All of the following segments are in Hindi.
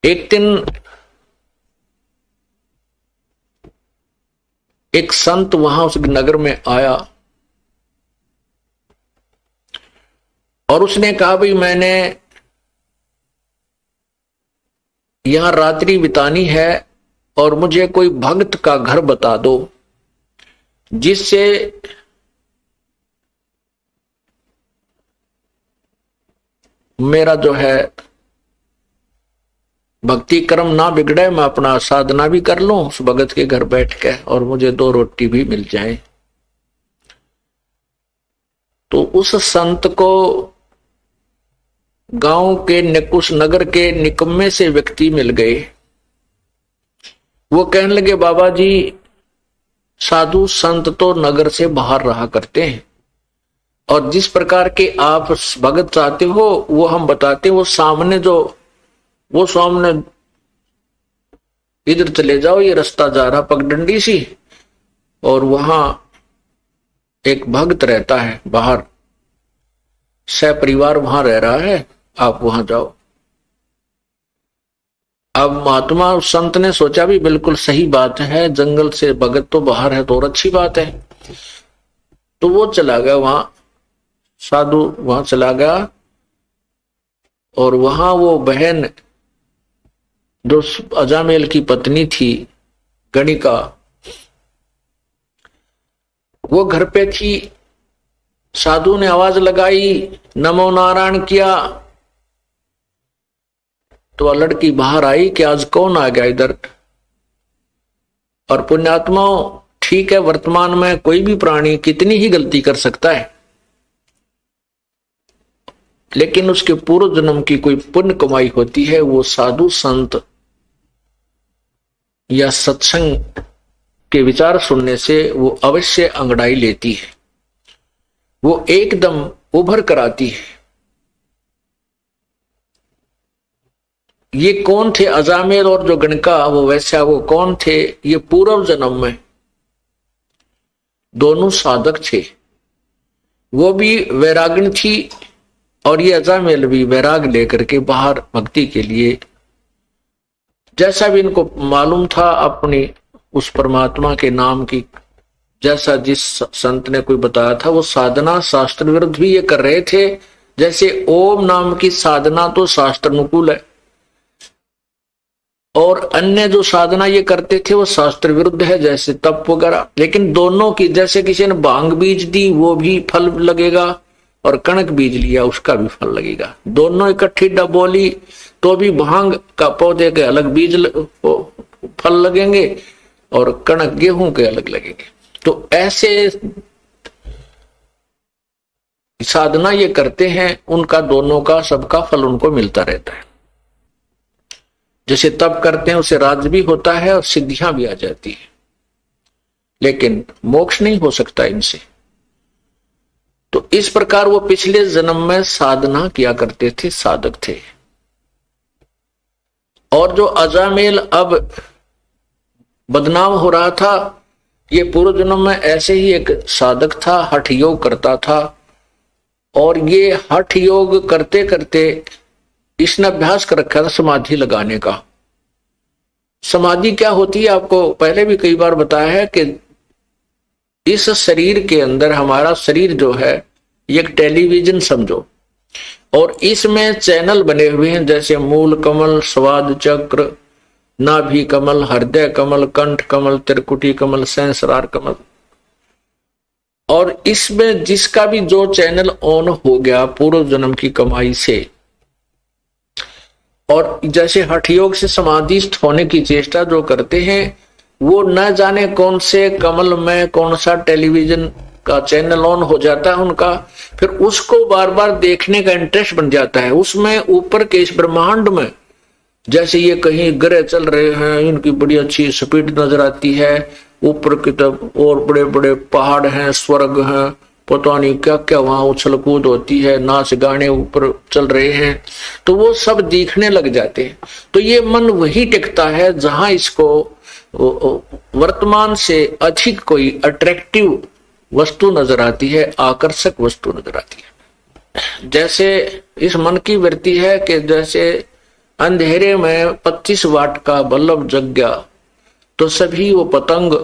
एक दिन एक संत वहां उस नगर में आया और उसने कहा भाई मैंने यहां रात्रि बितानी है और मुझे कोई भक्त का घर बता दो जिससे मेरा जो है भक्ति कर्म ना बिगड़े, मैं अपना साधना भी कर लूं उस भगत के घर बैठ के और मुझे 2 रोटी भी मिल जाए। तो उस संत को गांव के कुछ नगर के निकम्मे से व्यक्ति मिल गए। वो कहने लगे बाबा जी साधु संत तो नगर से बाहर रहा करते हैं और जिस प्रकार के आप भगत चाहते हो वो हम बताते हैं। वो सामने इधर चले जाओ, ये रास्ता जा रहा पगडंडी सी और वहां एक भक्त रहता है बाहर, सपरिवार वहां रह रहा है, आप वहां जाओ। अब महात्मा उस संत ने सोचा भी बिल्कुल सही बात है, जंगल से भगत तो बाहर है तो और अच्छी बात है। तो वो चला गया वहां, साधु वहां चला गया और वहां वो बहन जो अजामेल की पत्नी थी गणिका, वो घर पे थी। साधु ने आवाज लगाई, नमो नारायण किया तो वह लड़की बाहर आई कि आज कौन आ गया इधर। और पुण्यात्माओं ठीक है, वर्तमान में कोई भी प्राणी कितनी ही गलती कर सकता है, लेकिन उसके पूर्व जन्म की कोई पुण्य कमाई होती है, वो साधु संत या सत्संग के विचार सुनने से वो अवश्य अंगड़ाई लेती है, वो एकदम उभर कर आती है। ये कौन थे अजामेल और जो गणिका वो वैश्या, वो कौन थे? ये पूर्व जन्म में दोनों साधक थे। वो भी वैरागिणी थी और ये अजामेल भी वैराग लेकर के बाहर भक्ति के लिए, जैसा भी इनको मालूम था अपनी उस परमात्मा के नाम की, जैसा जिस संत ने कोई बताया था वो साधना शास्त्र विरुद्ध भी ये कर रहे थे। जैसे ओम नाम की साधना तो शास्त्र अनुकूल है और अन्य जो साधना ये करते थे वो शास्त्र विरुद्ध है, जैसे तप वगैरह। लेकिन दोनों की, जैसे किसी ने भांग बीज दी वो भी फल लगेगा और कणक बीज लिया उसका भी फल लगेगा। दोनों इकट्ठी डबोली तो भी भांग का पौधे के अलग बीज फल लगेंगे और कणक गेहूं के अलग लगेंगे। तो ऐसे साधना ये करते हैं, उनका दोनों का सबका फल उनको मिलता रहता है। जैसे तप करते हैं उसे राज्य भी होता है और सिद्धियां भी आ जाती है, लेकिन मोक्ष नहीं हो सकता इनसे। तो इस प्रकार वो पिछले जन्म में साधना किया करते थे, साधक थे। और जो अजामेल अब बदनाम हो रहा था, ये पूर्व जन्म में ऐसे ही एक साधक था, हठ योग करता था। और ये हठ योग करते करते इसने अभ्यास कर रखा था समाधि लगाने का। समाधि क्या होती है आपको पहले भी कई बार बताया है कि इस शरीर के अंदर, हमारा शरीर जो है एक टेलीविजन समझो, और इसमें चैनल बने हुए हैं, जैसे मूल कमल, स्वाद चक्र, नाभि कमल, हृदय कमल, कंठ कमल, त्रिकुटी कमल, सहस्रार कमल। और इसमें जिसका भी जो चैनल ऑन हो गया पूर्व जन्म की कमाई से, और जैसे हठ योग से समाधिस्थ होने की चेष्टा जो करते हैं, वो न जाने कौन से कमल में कौन सा टेलीविजन का चैनल ऑन हो जाता है उनका, फिर उसको बार बार देखने का इंटरेस्ट बन जाता है। उसमें ऊपर के इस ब्रह्मांड में जैसे ये कहीं ग्रह चल रहे हैं, इनकी बड़ी अच्छी स्पीड नजर आती है, ऊपर की तरफ और बड़े बड़े पहाड़ हैं, स्वर्ग हैं, पता नहीं क्या क्या वहां उछल कूद होती है, नाच गाने ऊपर चल रहे हैं, तो वो सब दिखने लग जाते हैं। तो ये मन वही टिकता है जहां इसको वर्तमान से अधिक कोई अट्रैक्टिव वस्तु नजर आती है, आकर्षक वस्तु नजर आती है। जैसे इस मन की वृत्ति है कि जैसे अंधेरे में 25 वाट का बल्ब जग गया तो सभी वो पतंग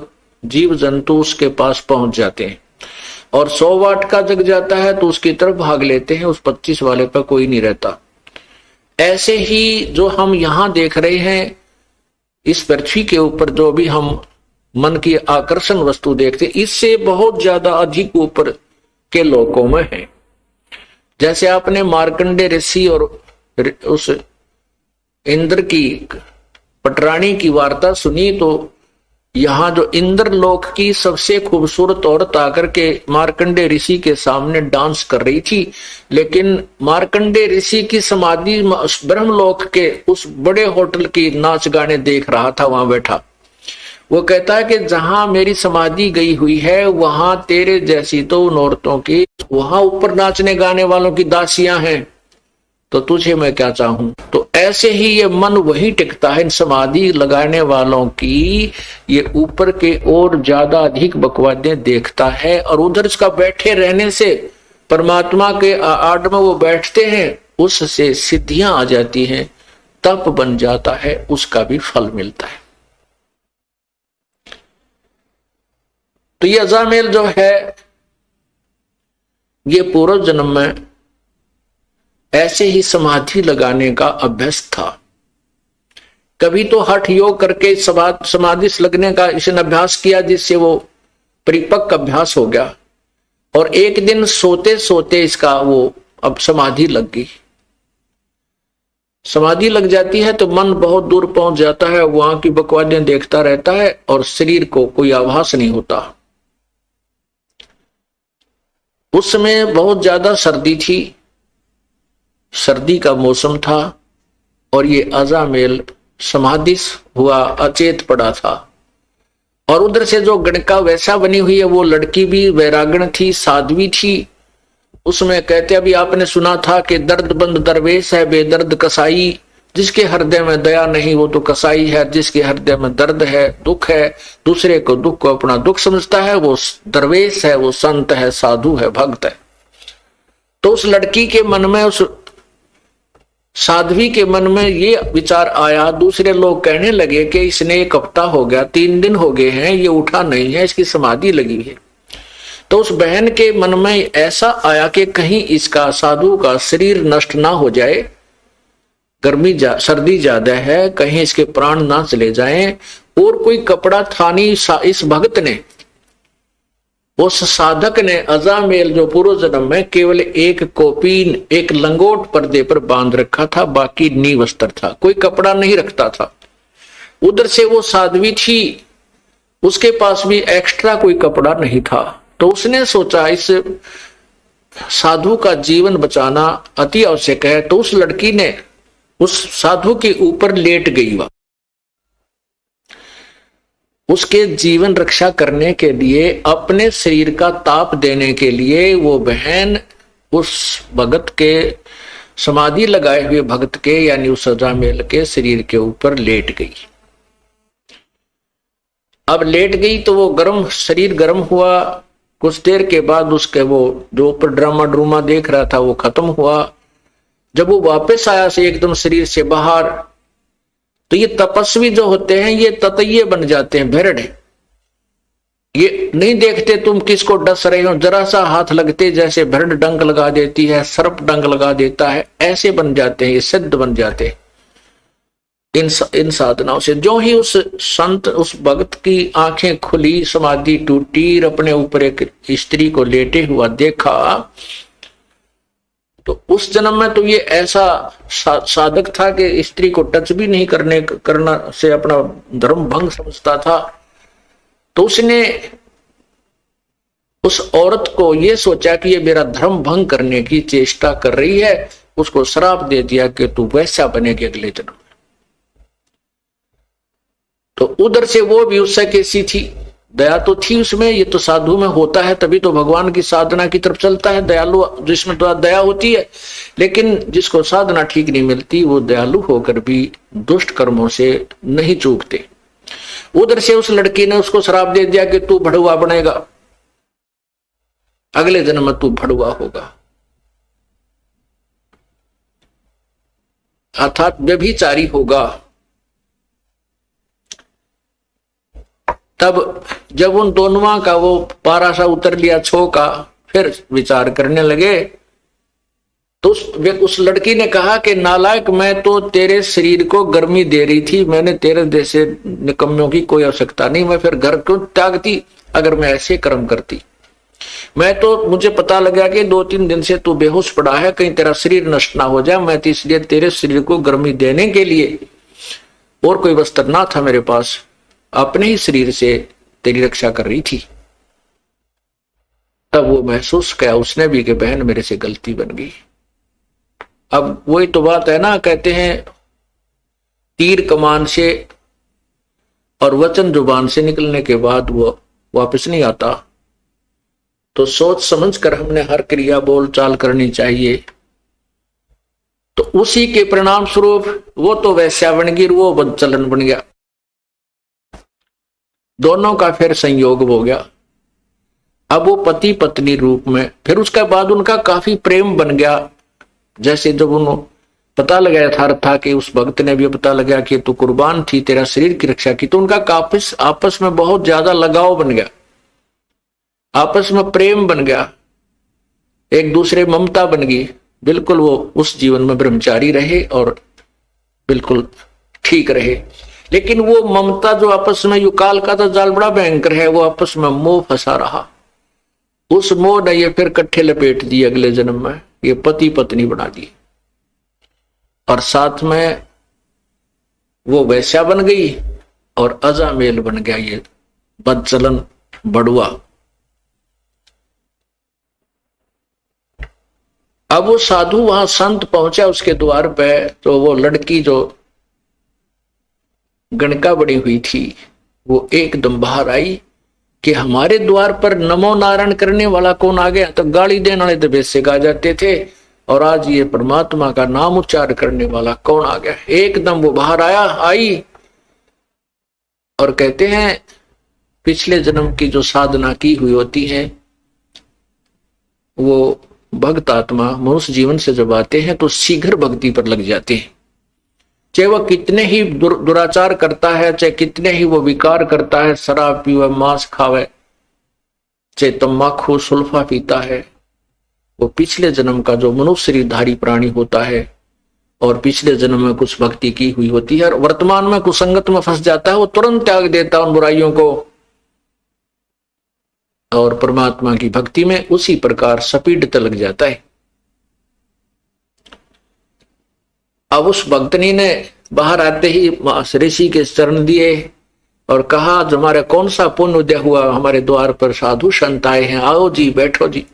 जीव जंतु उसके पास पहुंच जाते हैं, और 100 वाट का जग जाता है तो उसकी तरफ भाग लेते हैं, उस 25 वाले पर कोई नहीं रहता। ऐसे ही जो हम यहां देख रहे हैं इस पृथ्वी के ऊपर, जो भी हम मन की आकर्षण वस्तु देखते, इससे बहुत ज्यादा अधिक ऊपर के लोकों में है। जैसे आपने मार्कंडे ऋषि और उस इंद्र की पटरानी की वार्ता सुनी, तो यहां जो इंद्र लोक की सबसे खूबसूरत औरत आकर के मार्कंडे ऋषि के सामने डांस कर रही थी, लेकिन मार्कंडे ऋषि की समाधि ब्रह्मलोक के उस बड़े होटल की नाच गाने देख रहा था वहां बैठा। वो कहता है कि जहां मेरी समाधि गई हुई है वहां तेरे जैसी तो उन औरतों की, वहां ऊपर नाचने गाने वालों की दासियां हैं, तो तुझे मैं क्या चाहूं। तो ऐसे ही ये मन वही टिकता है इन समाधि लगाने वालों की, ये ऊपर के और ज्यादा अधिक बकवादें देखता है, और उधर इसका बैठे रहने से परमात्मा के आड़ में वो बैठते हैं, उससे सिद्धियां आ जाती हैं, तप बन जाता है, उसका भी फल मिलता है। तो ये अजामेल जो है ये पूर्व जन्म में ऐसे ही समाधि लगाने का अभ्यास था। कभी तो हठ योग करके समाधि लगने का इसने अभ्यास किया, जिससे वो परिपक्व अभ्यास हो गया, और एक दिन सोते सोते इसका वो अब समाधि लग गई। समाधि लग जाती है तो मन बहुत दूर पहुंच जाता है, वहां की बकवादें देखता रहता है और शरीर को कोई आभास नहीं होता। उस समय बहुत ज्यादा सर्दी थी, सर्दी का मौसम था, और ये अजामेल समाधि हुआ अचेत पड़ा था। और उधर से जो गणका वैसा बनी हुई है वो लड़की भी वैरागण थी, साध्वी थी। उसमें कहते अभी आपने सुना था कि दर्द बंद दरवेश है बेदर्द कसाई, जिसके हृदय में दया नहीं वो तो कसाई है, जिसके हृदय में दर्द है दुख है, दूसरे को दुख को अपना दुख समझता है, वो दरवेश है, वो संत है, साधु है, भक्त है। तो उस लड़की के मन में, उस साध्वी के मन में ये विचार आया। दूसरे लोग कहने लगे कि इसने 1 हफ्ता हो गया, 3 दिन हो गए हैं, ये उठा नहीं है, इसकी समाधि लगी है। तो उस बहन के मन में ऐसा आया कि कहीं इसका साधु का शरीर नष्ट ना हो जाए, सर्दी ज्यादा है, कहीं इसके प्राण ना चले जाएं। और कोई कपड़ा था नहीं, इस भक्त ने, उस साधक ने अजामेल जो पूर्व जन्म में केवल एक कोपीन, एक लंगोट पर्दे पर बांध रखा था, बाकी निवस्त्र था, कोई कपड़ा नहीं रखता था। उधर से वो साध्वी थी, उसके पास भी एक्स्ट्रा कोई कपड़ा नहीं था। तो उसने सोचा इस साधु का जीवन बचाना अति आवश्यक है, तो उस लड़की ने उस साधु के ऊपर लेट गई। वह उसके जीवन रक्षा करने के लिए, अपने शरीर का ताप देने के लिए वो बहन उस भगत के, समाधि लगाए हुए भगत के, यानी उस अजामेल के शरीर के ऊपर लेट गई। अब लेट गई तो वो गर्म, शरीर गर्म हुआ। कुछ देर के बाद उसके वो जो ऊपर ड्रामा ड्रूमा देख रहा था वो खत्म हुआ। जब वो वापस आया से एकदम शरीर से बाहर, तो ये तपस्वी जो होते हैं ये ततैये बन जाते हैं, भेड़। ये नहीं देखते तुम किसको डस रहे हो, जरा सा हाथ लगते जैसे भेड़ डंक लगा देती है, सर्प डंक लगा देता है, ऐसे बन जाते हैं, ये सिद्ध बन जाते हैं इन साधनाओं से। जो ही उस संत, उस भक्त की आंखें खुली, समाधि टूटी, अपने ऊपर एक स्त्री को लेटे हुआ देखा, तो उस जन्म में तो ये ऐसा साधक था कि स्त्री को टच भी नहीं करना से अपना धर्म भंग समझता था। तो उसने उस औरत को ये सोचा कि ये मेरा धर्म भंग करने की चेष्टा कर रही है, उसको श्राप दे दिया कि तू वैसा बनेगी अगले जन्म में। तो उधर से वो भी उससे कैसी थी, दया तो थी उसमें, ये तो साधु में होता है, तभी तो भगवान की साधना की तरफ चलता है, दयालु जिसमें तो दया होती है। लेकिन जिसको साधना ठीक नहीं मिलती वो दयालु होकर भी दुष्ट कर्मों से नहीं चूकते। उधर से उस लड़की ने उसको श्राप दे दिया कि तू भड़ुआ बनेगा, अगले जन्म में तू भड़ुआ होगा। अर्थात व्यभिचारी होगा। तब जब उन दोनों का वो पारा सा उतर लिया छो का, फिर विचार करने लगे। तो उस लड़की ने कहा कि नालायक, मैं तो तेरे शरीर को गर्मी दे रही थी, मैंने तेरे जैसे निकम्मों की कोई आवश्यकता नहीं, मैं फिर घर क्यों त्यागती अगर मैं ऐसे कर्म करती। मैं तो, मुझे पता लगा कि 2-3 दिन से तू बेहोश पड़ा है, कहीं तेरा शरीर नष्ट ना हो जाए, मैं तो इसलिए तेरे शरीर को गर्मी देने के लिए, और कोई वस्त्र ना था मेरे पास, अपने ही शरीर से तेरी रक्षा कर रही थी। तब वो महसूस किया उसने भी कि बहन मेरे से गलती बन गई। अब वही तो बात है ना, कहते हैं तीर कमान से और वचन जुबान से निकलने के बाद वो वापस नहीं आता। तो सोच समझ कर हमने हर क्रिया बोल चाल करनी चाहिए। तो उसी के परिणाम स्वरूप वो तो वैश्या बन गई, वो बदचलन बन गया, दोनों का फिर संयोग हो गया। अब वो पति पत्नी रूप में, फिर उसके बाद उनका काफी प्रेम बन गया। जैसे जब उन्होंने पता लगाया था कि उस भक्त ने भी पता लगा कि तू कुर्बान थी, तेरा शरीर की रक्षा की, तो उनका आपस में बहुत ज्यादा लगाव बन गया, आपस में प्रेम बन गया, एक दूसरे ममता बन गई। बिल्कुल वो उस जीवन में ब्रह्मचारी रहे और बिल्कुल ठीक रहे। लेकिन वो ममता जो आपस में, युकाल का तो जाल बड़ा भयंकर है, वो आपस में मोह फंसा रहा। उस मोह ने ये फिर कट्ठे लपेट दिए, अगले जन्म में ये पति पत्नी बना दी, और साथ में वो वैश्या बन गई और अजामेल बन गया ये बदचलन बड़ुआ। अब वो साधु वहां संत पहुंचा उसके द्वार पे, तो वो लड़की जो गणका बड़ी हुई थी वो एकदम बाहर आई कि हमारे द्वार पर नमो नारायण करने वाला कौन आ गया। तो गाली देने वाले तो बेसिक आ जाते थे, और आज ये परमात्मा का नाम उच्चार करने वाला कौन आ गया। एकदम वो बाहर आई और कहते हैं पिछले जन्म की जो साधना की हुई होती है, वो भक्त आत्मा मनुष्य जीवन से जब आते हैं तो शीघ्र भक्ति पर लग जाते हैं। चाहे वह कितने ही दुराचार करता है, चाहे कितने ही वो विकार करता है, शराब पीवे, मांस खावे, चाहे तम्बाकू सुल्फा पीता है, वो पिछले जन्म का जो मनुष्य शरीरधारी प्राणी होता है और पिछले जन्म में कुछ भक्ति की हुई होती है और वर्तमान में कुसंगत में फंस जाता है, वो तुरंत त्याग देता है उन बुराइयों को और परमात्मा की भक्ति में उसी प्रकार सपीडता लग जाता है। अब उस भक्तनी ने बाहर आते ही ऋषि के चरण दिए और कहा हमारे कौन सा पुण्य उदय हुआ, हमारे द्वार पर साधु संत आए हैं, आओ जी बैठो जी।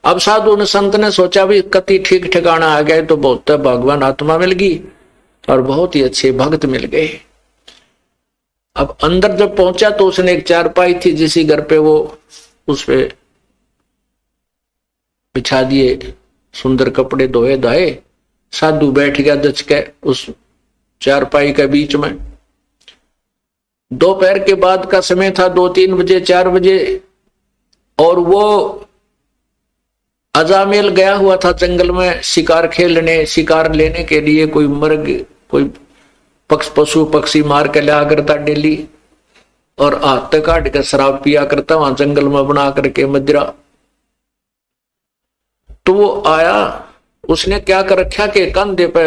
अब साधु ने संत ने सोचा भी कति ठीक ठिकाना आ गए तो बहुत भगवान आत्मा मिल गई और बहुत ही अच्छे भक्त मिल गए। अब अंदर जब पहुंचा तो उसने एक चारपाई थी जिसी घर पे, वो उस पे बिछा दिए सुंदर कपड़े धोए धाए, साधु बैठ गया दच के उस चारपाई के बीच में। दोपहर के बाद का समय था, 2-3 बजे 4 बजे, और वो अजामेल गया हुआ था जंगल में शिकार खेलने, शिकार लेने के लिए। कोई मर्ग, कोई पशु पक्षी मार के लिया करता डेली और हाथ काट के शराब पिया करता वहां जंगल में बना करके मदिरा। तो वो आया, उसने क्या कर रखा कि कंधे पे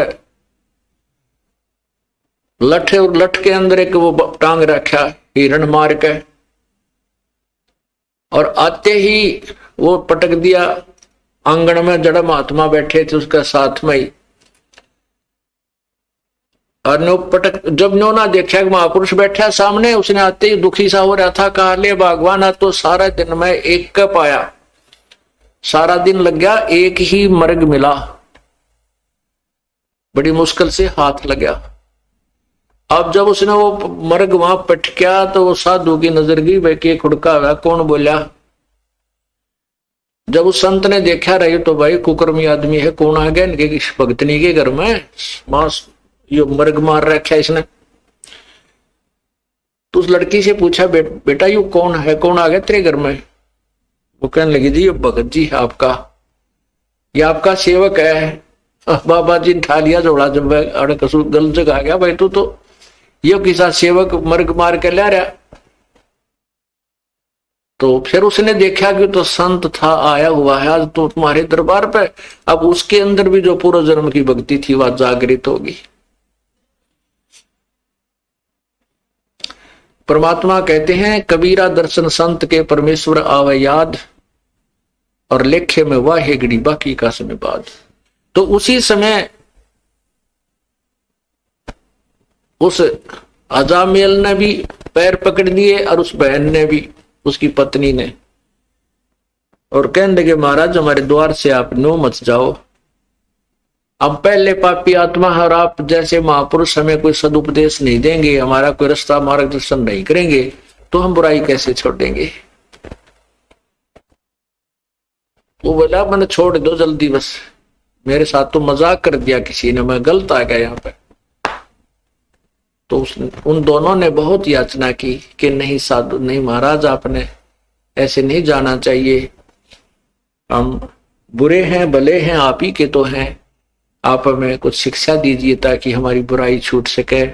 लठे और लठ के अंदर एक वो टांग रखा हिरण मार के, और आते ही वो पटक दिया आंगन में। जड़ महात्मा बैठे थे उसका साथ में ही, और नो पटक, जब नो ना देखा कि महापुरुष बैठा सामने, उसने आते ही दुखी सा हो रहा था, कहा ले भगवान तो सारा दिन में एक का पाया, सारा दिन लग गया, एक ही मर्ग मिला, बड़ी मुश्किल से हाथ लगा। अब जब उसने वो मर्ग वहां पटका तो वो साधु की नजर गई, भाई के खुड़का हुआ कौन बोला। जब उस संत ने देखा रही तो भाई कुकर्मी आदमी है, कौन आ गया इनके भक्तनी के घर में, मांस ये मर्ग मार रखा इसने। तो उस लड़की से पूछा बेटा यू कौन है, कौन आ गया तेरे घर में। वो कहने लगी जी ये भगत जी है आपका, ये आपका सेवक है, बाबा जी ने ठा लिया जोड़ा, जब अड़ कसू गलत जगह आ गया भाई, तू तो ये किसा सेवक मर्ग मार के ले रहा। तो फिर उसने देखा कि तो संत था, आया हुआ है आज तो तुम्हारे दरबार पे। अब उसके अंदर भी जो पूर्व जन्म की भक्ति थी वह जागृत होगी। परमात्मा कहते हैं कबीरा दर्शन संत के परमेश्वर आवे याद, और लेखे में वह है गड़ी बाकी का समय बाद। तो उसी समय उस अजामेल ने भी पैर पकड़ लिए और उस बहन ने भी, उसकी पत्नी ने, और कहने लगे महाराज हमारे द्वार से आप नो मत जाओ। अब पहले पापी आत्मा है और आप जैसे महापुरुष हमें कोई सदुपदेश नहीं देंगे, हमारा कोई रास्ता मार्गदर्शन नहीं करेंगे, तो हम बुराई कैसे छोड़ेंगे। वो बोला मैंने छोड़ दो जल्दी, बस मेरे साथ तो मजाक कर दिया किसी ने, मैं गलत आ गया यहाँ पे। तो उन दोनों ने बहुत याचना की कि नहीं साधु, नहीं महाराज आपने ऐसे नहीं जाना चाहिए, हम बुरे हैं भले हैं आप ही के तो हैं, आप हमें कुछ शिक्षा दीजिए ताकि हमारी बुराई छूट सके।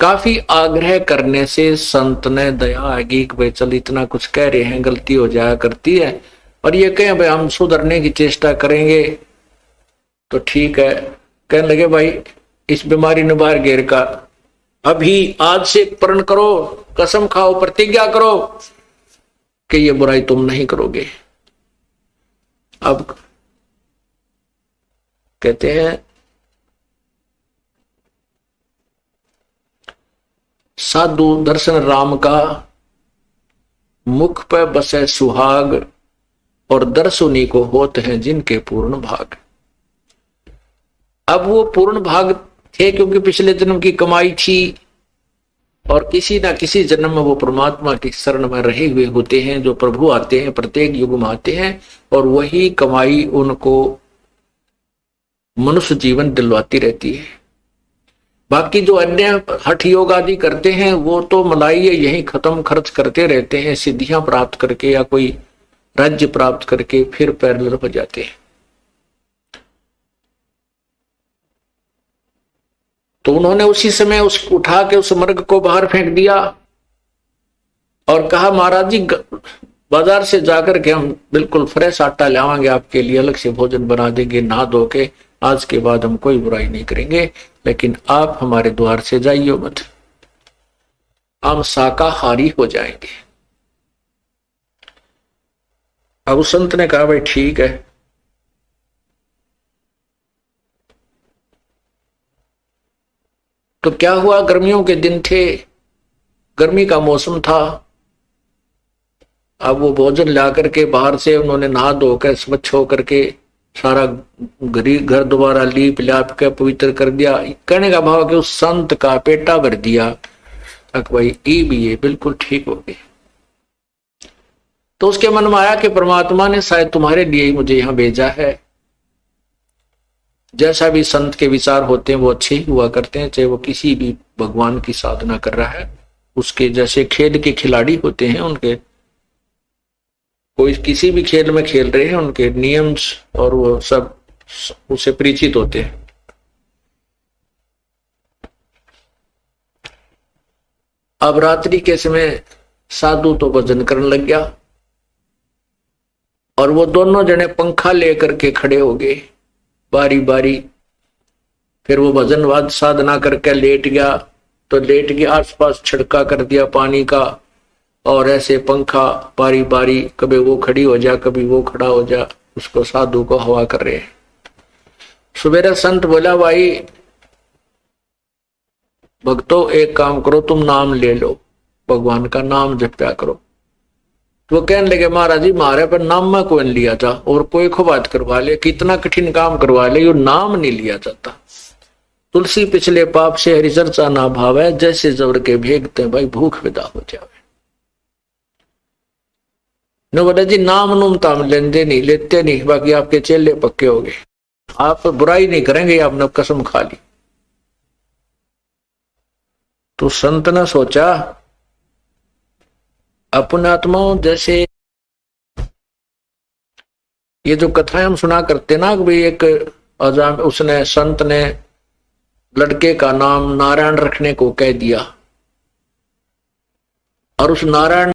काफी आग्रह करने से संत ने दया आगी कि भाई चल इतना कुछ कह रहे हैं, गलती हो जाया करती है, और ये कहें भाई हम सुधरने की चेष्टा करेंगे तो ठीक है। कहने लगे भाई इस बीमारी ने बाहर घेर का, अभी आज से प्रण करो, कसम खाओ, प्रतिज्ञा करो कि ये बुराई तुम नहीं करोगे। अब कहते हैं साधु दर्शन राम का, मुख पे बसे सुहाग, और दर्शुनी को होते हैं जिनके पूर्ण भाग। अब वो पूर्ण भाग थे क्योंकि पिछले जन्म की कमाई थी, और किसी ना किसी जन्म में वो परमात्मा की शरण में रहे हुए होते हैं। जो प्रभु आते हैं प्रत्येक युग में आते हैं, और वही कमाई उनको मनुष्य जीवन दिलवाती रहती है। बाकी जो अन्य हठ योग आदि करते हैं वो तो मलाई यही खत्म खर्च करते रहते हैं, सिद्धियां प्राप्त करके या कोई राज्य प्राप्त करके फिर पैरेलल हो जाते हैं। तो उन्होंने उसी समय उस उठा के उस मर्ग को बाहर फेंक दिया और कहा महाराज जी बाजार से जाकर के हम बिल्कुल फ्रेश आटा लावांगे आपके लिए, अलग से भोजन बना देंगे, नहा धो के, आज के बाद हम कोई बुराई नहीं करेंगे, लेकिन आप हमारे द्वार से जाइए मत, हम शाकाहारी हो जाएंगे। अब संत ने कहा भाई ठीक है। तो क्या हुआ, गर्मियों के दिन थे, गर्मी का मौसम था। अब वो भोजन ला करके बाहर से उन्होंने नहा धोकर स्वच्छ होकर के सारा घर दोबारा लीप लाप के पवित्र कर दिया। कहने का भाव कि उस संत का पेटा भर दिया, भाई ई भी ये बिल्कुल ठीक हो गए। तो उसके मन में आया कि परमात्मा ने शायद तुम्हारे लिए ही मुझे यहां भेजा है। जैसा भी संत के विचार होते हैं वो अच्छे ही हुआ करते हैं, चाहे वो किसी भी भगवान की साधना कर रहा है। उसके जैसे खेल के खिलाड़ी होते हैं, उनके कोई किसी भी खेल में खेल रहे हैं, उनके नियम और वो सब उसे परिचित होते हैं। अब रात्रि के समय साधु तो भजन करने लग गया और वो दोनों जने पंखा लेकर के खड़े हो गए बारी बारी। फिर वो भजन साधना करके लेट गया, तो लेट के आसपास छिड़का कर दिया पानी का, और ऐसे पंखा बारी बारी कभी वो खड़ी हो जा कभी वो खड़ा हो जा, उसको साधु को हवा कर रहे हैं। सुबेरा संत बोला भाई भक्तों एक काम करो, तुम नाम ले लो, भगवान का नाम जप्या करो। तो वो कहने लगे महाराज जी मारे पर नाम में कोई लिया था, और कोई को बात करवा ले, कितना कठिन काम करवा ले, यो नाम नहीं लिया जाता। तुलसी पिछले पाप से हरि चर्चा ना भावे, जैसे जबर के भेगते भाई भूख विदा हो जावे। न बोले जी नाम नूम ताम लेते नहीं, बाकी आपके चेले पक्के हो गए, आप बुराई नहीं करेंगे, आपने कसम खा ली। तो संत ने सोचा अपने आत्माओं जैसे ये जो कथाएं हम सुना करते ना कि भाई एक अजाम उसने संत ने लड़के का नाम नारायण रखने को कह दिया और उस नारायण